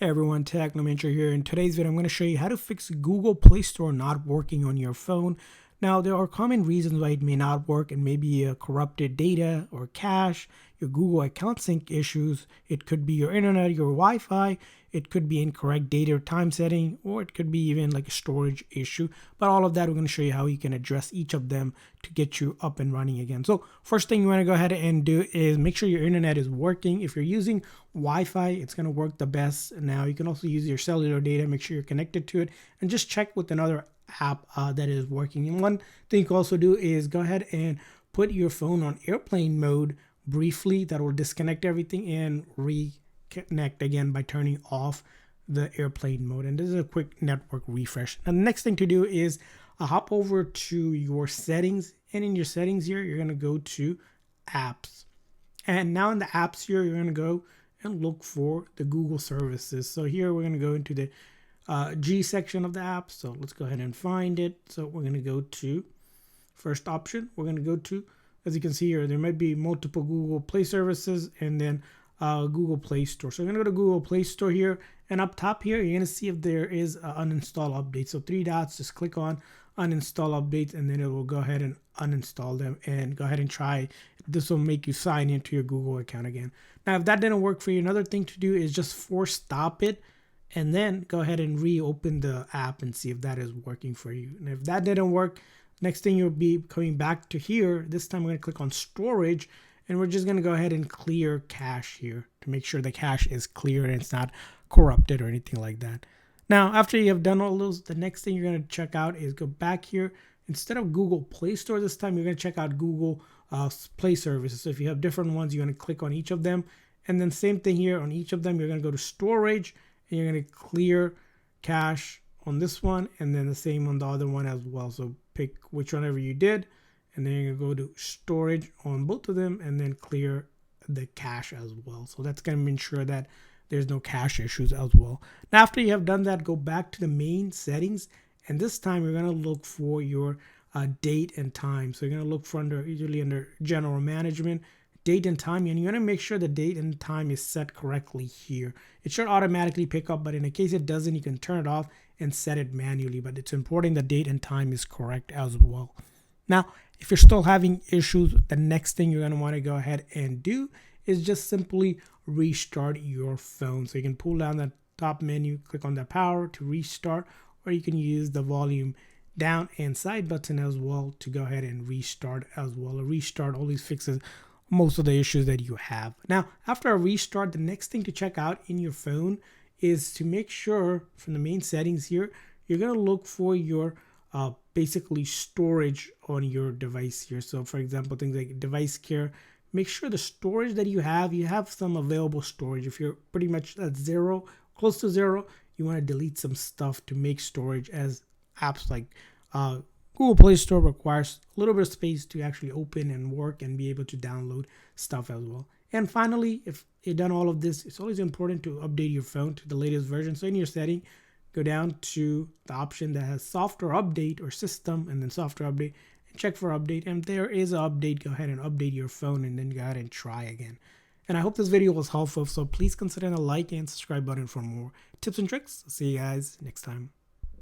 Hey everyone, Technomentary here. In today's video, I'm going to show you how to fix Google Play Store not working on your phone. Now, there are common reasons why it may not work. It may be corrupted data or cache, your Google account sync issues. It could be your internet, your Wi-Fi. It could be incorrect data or time setting, or it could be even like a storage issue. But all of that, we're going to show you how you can address each of them to get you up and running again. So first thing you want to go ahead and do is make sure your internet is working. If you're using Wi-Fi, it's going to work the best. Now you can also use your cellular data, make sure you're connected to it, and just check with another app that is working. And one thing you can also do is go ahead and put your phone on airplane mode briefly. That will disconnect everything and reconnect again by turning off the airplane mode. And this is a quick network refresh. Now the next thing to do is hop over to your settings, and in your settings here you're going to go to apps, and now in the apps here you're going to go and look for the Google services. So here we're going to go into the G section of the app. So let's go ahead and find it. So we're going to go to first option. We're going to go to, as you can see here, there might be multiple Google Play services and then Google Play Store. So we're going to go to Google Play Store here, and up top here you're going to see if there is an uninstall update. So three dots, just click on uninstall updates, and then it will go ahead and uninstall them and go ahead and try. This will make you sign into your Google account again. Now if that didn't work for you, another thing to do is just force stop it and then go ahead and reopen the app and see if that is working for you. And if that didn't work, next thing you'll be coming back to here. This time we're going to click on storage, and we're just going to go ahead and clear cache here to make sure the cache is clear and it's not corrupted or anything like that. Now, after you have done all those, the next thing you're going to check out is go back here. Instead of Google Play Store this time, you're going to check out Google Play Services. So if you have different ones, you're going to click on each of them. And then same thing here on each of them, you're going to go to storage, and you're going to clear cache on this one, and then the same on the other one as well. So pick which one ever you did, and then you're going to go to storage on both of them and then clear the cache as well. So that's going to ensure that there's no cache issues as well. Now after you have done that, go back to the main settings, and this time you're going to look for your date and time. So you're going to look for usually under general management, date and time, and you want to make sure the date and time is set correctly here. It should automatically pick up, but in a case it doesn't, you can turn it off and set it manually, but it's important the date and time is correct as well. Now if you're still having issues, the next thing you're going to want to go ahead and do is just simply restart your phone. So you can pull down the top menu, click on the power to restart, or you can use the volume down and side button as well to go ahead and restart as well. A restart always fixes most of the issues that you have. Now after a restart, the next thing to check out in your phone is to make sure from the main settings here, you're going to look for your basically storage on your device here. So for example, things like device care, make sure the storage that you have some available storage. If you're pretty much at zero, close to zero, you want to delete some stuff to make storage, as apps like Google Play Store requires a little bit of space to actually open and work and be able to download stuff as well. And finally, if you've done all of this, it's always important to update your phone to the latest version. So in your setting, go down to the option that has software update or system, and then software update, and check for update. And if there is an update, go ahead and update your phone and then go ahead and try again. And I hope this video was helpful, so please consider the like and subscribe button for more tips and tricks. See you guys next time.